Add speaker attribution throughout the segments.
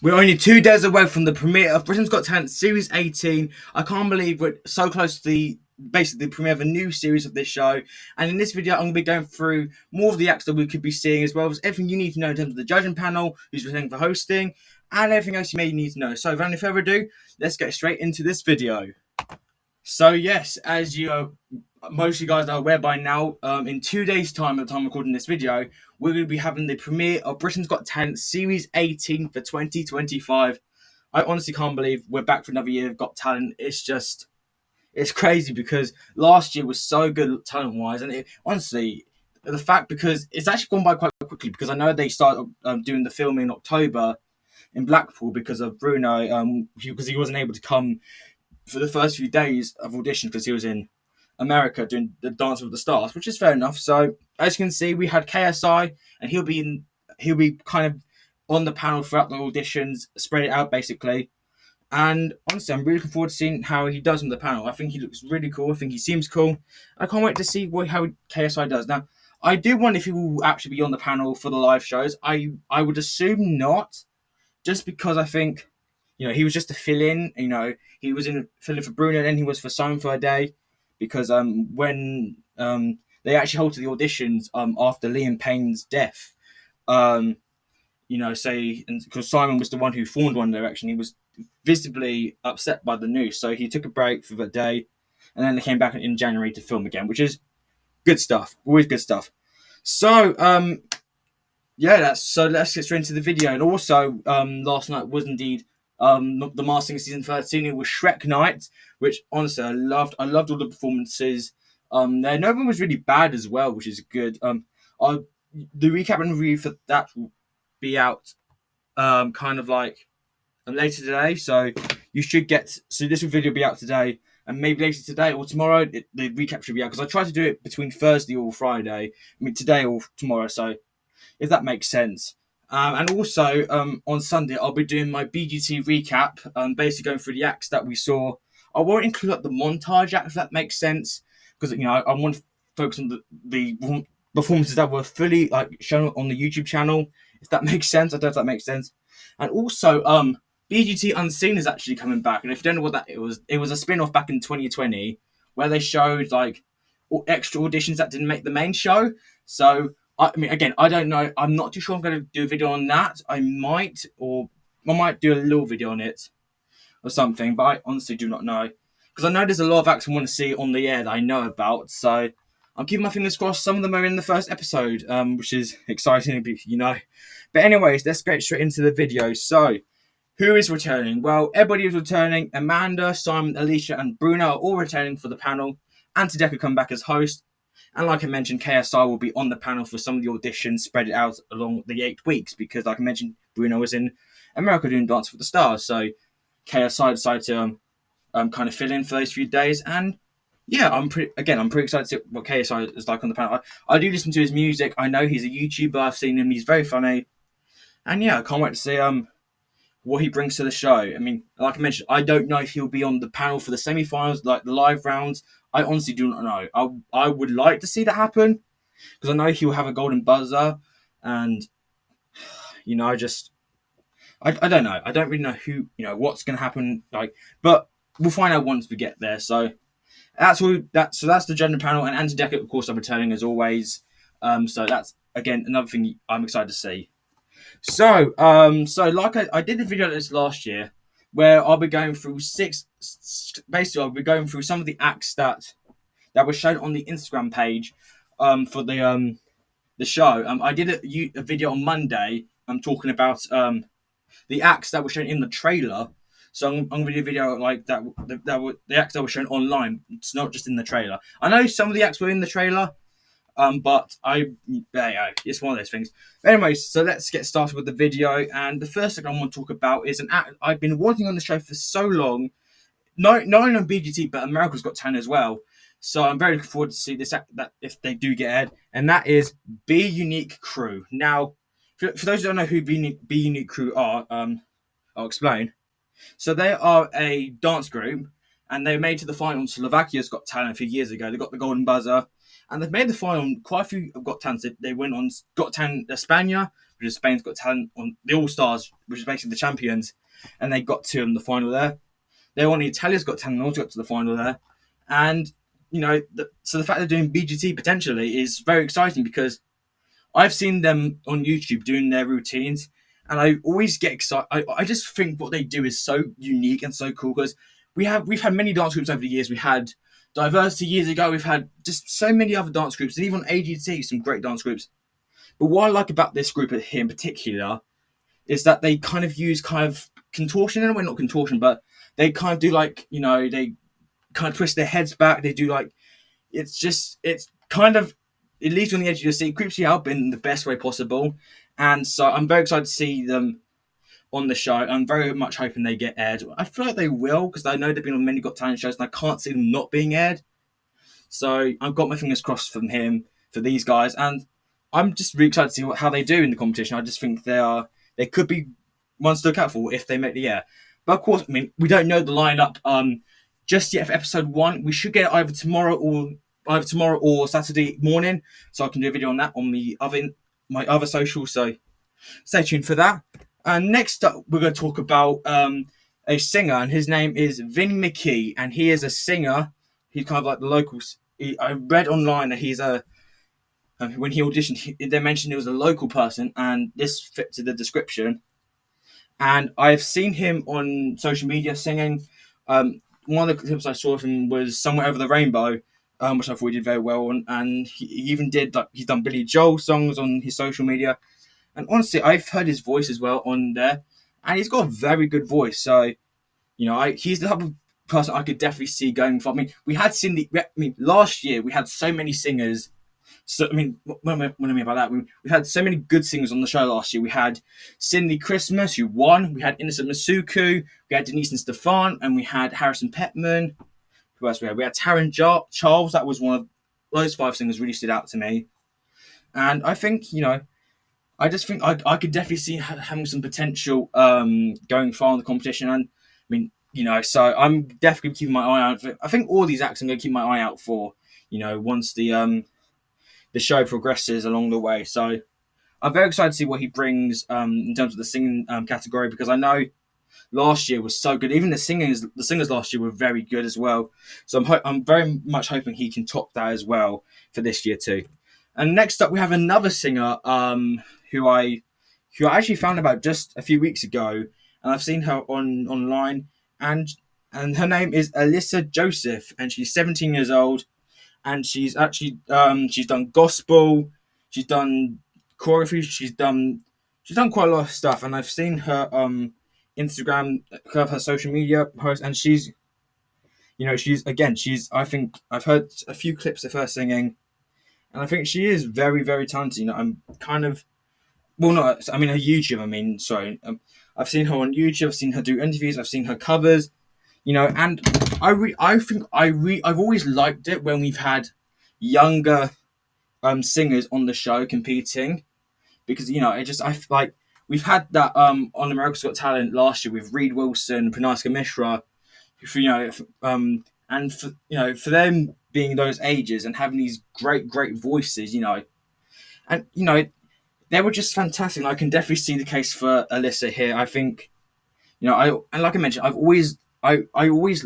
Speaker 1: We're only 2 days away from the premiere of Britain's Got Talent Series 18. I can't believe we're so close to the premiere of a new series of this show. And in this video, I'm going to be going through more of the acts that we could be seeing, as well as everything you need to know in terms of the judging panel, who's returning for hosting, and everything else you may need to know. So without any further ado, let's get straight into this video. So yes, as most of you guys are aware by now, in 2 days' time, at the time of recording this video, we're going to be having the premiere of Britain's Got Talent Series 18 for 2025. I honestly can't believe we're back for another year of Got Talent. It's crazy because last year was so good talent-wise, and honestly, the fact because it's actually gone by quite quickly because I know they started doing the filming in October in Blackpool because of Bruno, because he wasn't able to come for the first few days of audition because he was in America doing the Dance with the Stars, which is fair enough. So as you can see, we had KSI, and he'll be kind of on the panel throughout the auditions, spread it out basically. And honestly, I'm really looking forward to seeing how he does on the panel. I think he looks really cool. I think he seems cool. I can't wait to see how KSI does. Now, I do wonder if he will actually be on the panel for the live shows. I would assume not, just because I think, he was just a fill-in. He was in fill-in for Bruno, and then he was for Simon for a day, because when they actually halted the auditions after Liam Payne's death, because Simon was the one who formed One Direction, he was visibly upset by the news, so he took a break for the day, and then they came back in January to film again, which is good stuff, always good stuff. So let's get straight into the video. And also, last night was indeed the Masked Singer season 13. It was Shrek night, which honestly I loved. I loved all the performances. No one was really bad as well, which is good. The recap and review for that will be out kind of like later today. So you should get. So this video will be out today, and maybe later today or tomorrow the recap should be out, because I try to do it between Thursday or Friday. I mean today or tomorrow. So if that makes sense. And also on Sunday, I'll be doing my BGT recap, basically going through the acts that we saw. I won't include the montage act, if that makes sense, because I want to focus on the performances that were fully shown on the YouTube channel, if that makes sense. I don't know if that makes sense. And also, BGT Unseen is actually coming back, and if you don't know what it was a spin-off back in 2020 where they showed extra auditions that didn't make the main show. So I mean, again, I don't know. I'm not too sure I'm going to do a video on that. I might do a little video on it or something, but I honestly do not know. Because I know there's a lot of acts I want to see on the air that I know about, so I'm keeping my fingers crossed. Some of them are in the first episode, which is exciting, But anyways, let's get straight into the video. So, who is returning? Well, everybody is returning. Amanda, Simon, Alicia, and Bruno are all returning for the panel. Antidek will come back as host. And like I mentioned, KSI will be on the panel for some of the auditions, spread it out along the 8 weeks, because like I mentioned, Bruno was in America doing Dance with the Stars. So KSI decided to kind of fill in for those few days. And yeah, I'm pretty excited to see what KSI is like on the panel. I do listen to his music. I know he's a YouTuber. I've seen him. He's very funny. And yeah, I can't wait to see what he brings to the show. I mean, like I mentioned, I don't know if he'll be on the panel for the semi-finals, like the live rounds. I honestly do not know. I would like to see that happen, because I know he'll have a golden buzzer, and I don't know. I don't really know what's going to happen. But we'll find out once we get there. So that's the gender panel, and Anti-Deca, of course, are returning as always. So that's again another thing I'm excited to see. So like I did a video on this last year, where I'll be going through I'll be going through some of the acts that were shown on the Instagram page for the show. I did a video on Monday. I'm talking about the acts that were shown in the trailer. So I'm going to do a video like that. The acts that were shown online. It's not just in the trailer. I know some of the acts were in the trailer, but it's one of those things. Anyways, so let's get started with the video. And the first thing I want to talk about is an act I've been wanting on the show for so long. Not only on BGT, but America's Got Talent as well. So I'm very looking forward to see this act, that if they do get aired, and that is Be Unique Crew. Now, for those who don't know who Be Unique Crew are, I'll explain. So they are a dance group, and they made to the final on Slovakia's Got Talent a few years ago. They got the golden buzzer, and they've made the final on quite a few Got Talents. They went on Got Talent España, which is Spain's Got Talent, on the All Stars, which is basically the champions, and they got to the final there. They won the Italia's Got Talent and also got to the final there. And, so the fact they're doing BGT potentially is very exciting because I've seen them on YouTube doing their routines, and I always get excited. I just think what they do is so unique and so cool because we've had many dance groups over the years. We had Diversity years ago. We've had just so many other dance groups, and even on AGT, some great dance groups. But what I like about this group here in particular is that they kind of use kind of contortion in a way, not contortion, but they kind of do they kind of twist their heads back. They do it's kind of, it leaves you on the edge of your seat, creeps you out in the best way possible. And so I'm very excited to see them on the show. I'm very much hoping they get aired. I feel like they will because I know they've been on many Got Talent shows and I can't see them not being aired. So I've got my fingers crossed for these guys, and I'm just really excited to see how they do in the competition. I just think they could be ones to look out for if they make the air. But of course, we don't know the lineup just yet for episode 1. We should get it either tomorrow or Saturday morning, so I can do a video on that on my other socials. So stay tuned for that. And next up, we're going to talk about a singer, and his name is Vinny McKee, and he is a singer. He's kind of like the locals. I read online that he's when he auditioned, they mentioned he was a local person, and this fit to the description. And I've seen him on social media singing. One of the clips I saw of him was Somewhere Over the Rainbow, which I thought he did very well on. And he even did, he's done Billy Joel songs on his social media. And honestly, I've heard his voice as well on there. And he's got a very good voice. So, he's the type of person I could definitely see going for. We had last year we had so many singers. So, what I mean by that, we had so many good singers on the show last year. We had Cindy Christmas, who won. We had Innocent Masuku. We had Denise and Stefan. And we had Harrison Petman. Who else we had? We had Taryn Charles. That was one of those 5 singers really stood out to me. And I think, I just think I could definitely see having some potential going far in the competition. And, so I'm definitely keeping my eye out for it. I think all these acts I'm going to keep my eye out for, once the show progresses along the way. So I'm very excited to see what he brings in terms of the singing category, because I know last year was so good. Even the singers last year were very good as well. So I'm very much hoping he can top that as well for this year too. And next up, we have another singer who I actually found about just a few weeks ago, and I've seen her online, and her name is Alyssa Joseph, and she's 17 years old, and she's actually she's done gospel, she's done choreography, she's done quite a lot of stuff, and I've seen her Instagram, her social media post, and she's I think I've heard a few clips of her singing. And I think she is very, very talented. I'm kind of, her YouTube. I've seen her on YouTube. I've seen her do interviews. I've seen her covers. And I've always liked it when we've had younger singers on the show competing, because we've had that on America's Got Talent last year with Reed Wilson, Pranayska Mishra, and for them being those ages and having these great voices, and they were just fantastic. And I can definitely see the case for Alyssa here. I think, and like I mentioned, I always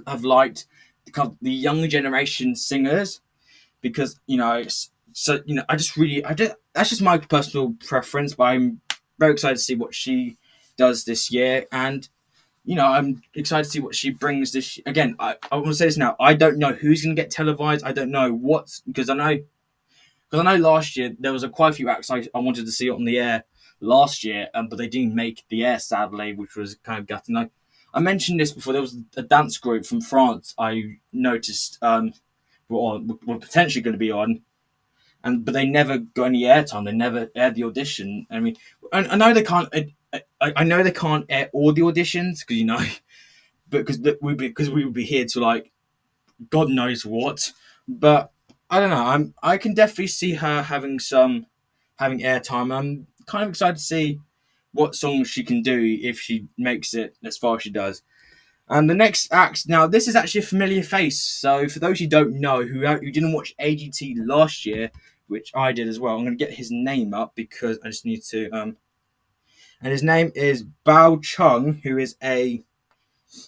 Speaker 1: have liked the younger generation singers, because that's just my personal preference. But I'm very excited to see what she does this year, and I'm excited to see what she brings this. Again, I want to say this now. I don't know who's going to get televised. I don't know because I know last year there was quite a few acts I wanted to see on the air last year, but they didn't make the air, sadly, which was kind of gutting. I mentioned this before. There was a dance group from France I noticed were potentially going to be on, but they never got any airtime. They never aired the audition. I know they can't. I know they can't air all the auditions because we would be here to God knows what. But I don't know. I can definitely see her having airtime. I'm kind of excited to see what songs she can do if she makes it as far as she does. And the next act, now this is actually a familiar face. So for those who don't know, who didn't watch AGT last year, which I did as well, I'm going to get his name up because I just need to and his name is Bao Chung, who is a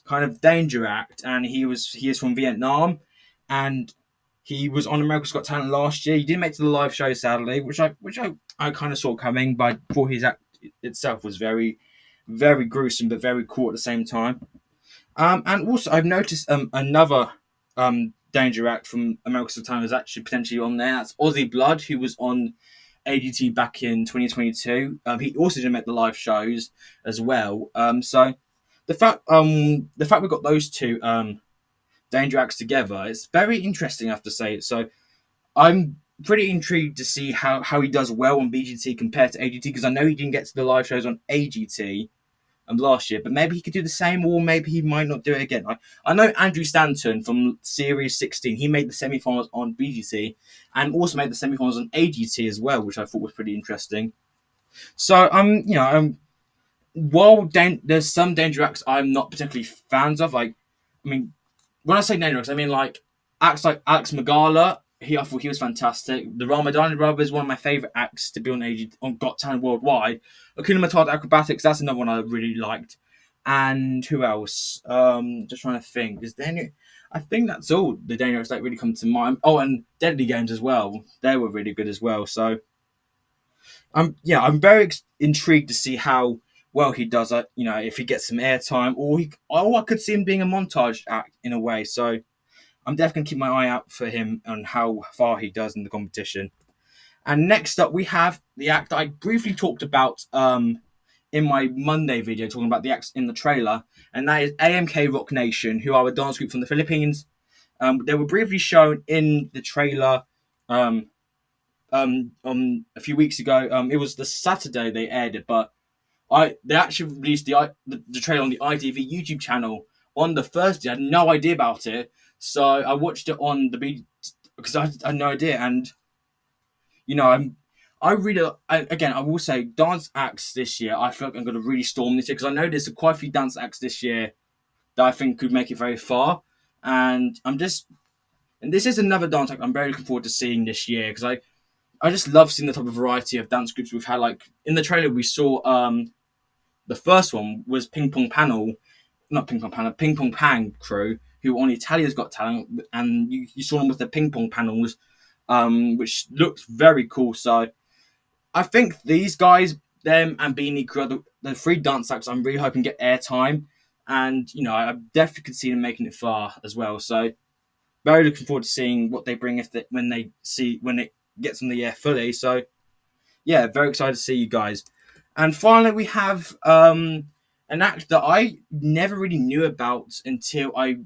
Speaker 1: kind of danger act, and he is from Vietnam, and he was on America's Got Talent last year. He didn't make it to the live show, sadly, which I kind of saw coming, but I thought his act itself was very, very gruesome, but very cool at the same time. And also, I've noticed another danger act from America's Got Talent is actually potentially on there. That's Aussie Blood, who was on AGT back in 2022. He also did make the live shows as well. So the fact we got those two danger acts together, it's very interesting, I have to say. So I'm pretty intrigued to see how he does well on BGT compared to AGT, because I know he didn't get to the live shows on AGT last year, but maybe he could do the same, or maybe he might not do it again. I know Andrew Stanton from Series 16, he made the semi-finals on BGT and also made the semi-finals on AGT as well, which I thought was pretty interesting. So while there's some danger acts I'm not particularly fans of, like, I mean, when I say danger acts, I mean like acts like Alex Magala. I thought he was fantastic. The Ramadani Brothers is one of my favourite acts to be on Got Talent Worldwide. Akuna Matata Acrobatics, that's another one I really liked. And who else? Just trying to think. Is there any? I think that's all the danger acts that really come to mind. Oh, and Deadly Games as well. They were really good as well. So I'm very intrigued to see how well he does it. If he gets some airtime, or I could see him being a montage act in a way. So I'm definitely going to keep my eye out for him and how far he does in the competition. And next up, we have the act that I briefly talked about in my Monday video, talking about the acts in the trailer, and that is AMK Rock Nation, who are a dance group from the Philippines. They were briefly shown in the trailer a few weeks ago. It was the Saturday they aired it, but they actually released the trailer on the ITV YouTube channel on the Thursday. I had no idea about it, so I watched it on the because I had no idea. And I really, again, I will say dance acts this year, I feel like I'm going to really storm this year, because I know there's quite a few dance acts this year that I think could make it very far. And this is another dance act I'm very looking forward to seeing this year, because I just love seeing the type of variety of dance groups we've had. Like in the trailer, we saw the first one was Ping Pong Pang crew, who on Italia's Got Talent, and you saw them with the ping pong panels, which looked very cool. So I think these guys, them and Beanie Crew, are the three dance acts I'm really hoping get airtime, and I definitely could see them making it far as well. So very looking forward to seeing what they bring when it gets on the air fully. So yeah, very excited to see you guys. And finally, we have an act that I never really knew about until I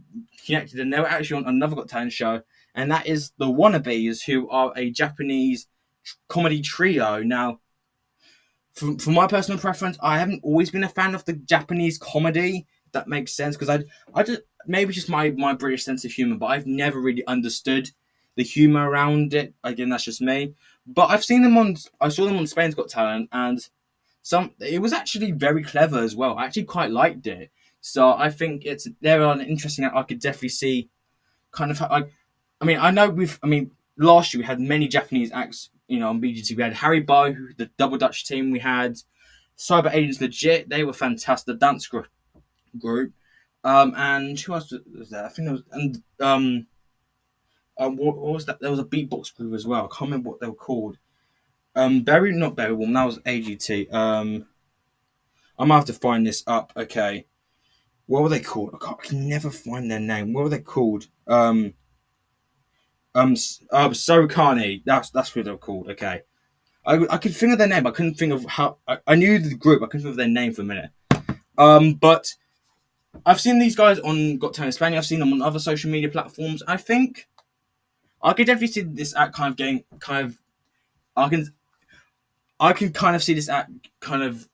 Speaker 1: connected, and they were actually on another Got Talent show, and that is the Wannabes, who are a Japanese comedy trio. Now, for my personal preference, I haven't always been a fan of the Japanese comedy. If that makes sense, because I just maybe just my British sense of humor, but I've never really understood the humor around it. Again, that's just me. But I saw them on Spain's Got Talent, and it was actually very clever as well. I actually quite liked it. So I think they're an interesting act. I could definitely see kind of last year we had many Japanese acts, on BGT. We had Harry Bo, the Double Dutch team. We had Cyber Agents Legit. They were fantastic. The dance group. And who else was there? I think there was, and what was that? There was a beatbox group as well. I can't remember what they were called. Not Berry Warm. That was AGT. I might have to find this up. Okay, what were they called? I can never find their name. What were they called? Sorokani. That's what they were called. Okay, I could think of their name. I couldn't think of how. I knew the group. I couldn't think of their name for a minute. But I've seen these guys on Got Talent Spain. I've seen them on other social media platforms. I think I could definitely see this act kind of getting I can kind of see this act kind of,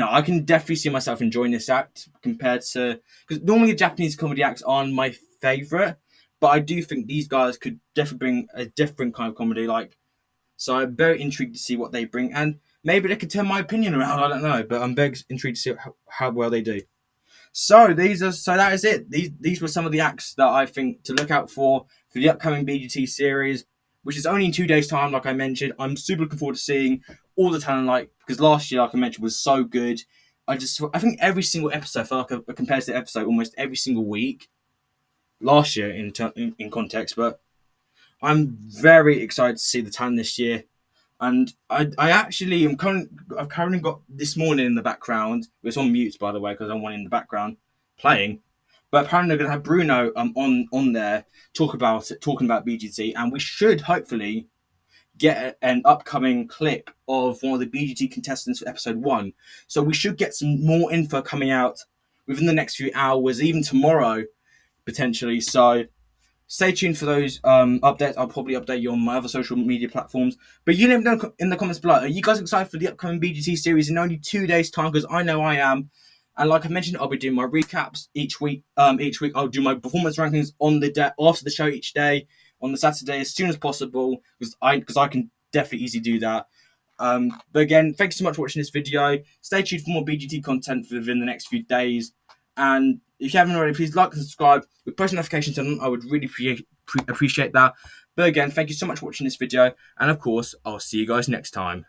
Speaker 1: I can definitely see myself enjoying this act compared to, because normally Japanese comedy acts aren't my favourite, but I do think these guys could definitely bring a different kind of comedy. So I'm very intrigued to see what they bring, and maybe they could turn my opinion around. I don't know, but I'm very intrigued to see how well they do. So that is it. These were some of the acts that I think to look out for the upcoming BGT series, which is only in 2 days' time. Like I mentioned, I'm super looking forward to seeing all the talent like because last year, like I mentioned, was so good. I think every single episode, I feel like a competitive episode almost every single week last year in context. But I'm very excited to see the talent this year. And I actually I've currently got This Morning in the background. It's on mute, by the way, because I'm one in the background playing. But apparently they're going to have Bruno on there talking about BGT, and we should hopefully get an upcoming clip of one of the BGT contestants for episode 1. So we should get some more info coming out within the next few hours, even tomorrow potentially. So stay tuned for those updates. I'll probably update you on my other social media platforms. But you let me know in the comments below. Are you guys excited for the upcoming BGT series in only 2 days' time? Because I know I am. And like I mentioned, I'll be doing my recaps each week. Each week I'll do my performance rankings on the day after the show each day on the Saturday as soon as possible, because I can definitely easily do that. But again, thank you so much for watching this video. Stay tuned for more BGT content within the next few days. And if you haven't already, please like and subscribe with post notifications on. I would really appreciate that. But again, thank you so much for watching this video. And of course, I'll see you guys next time.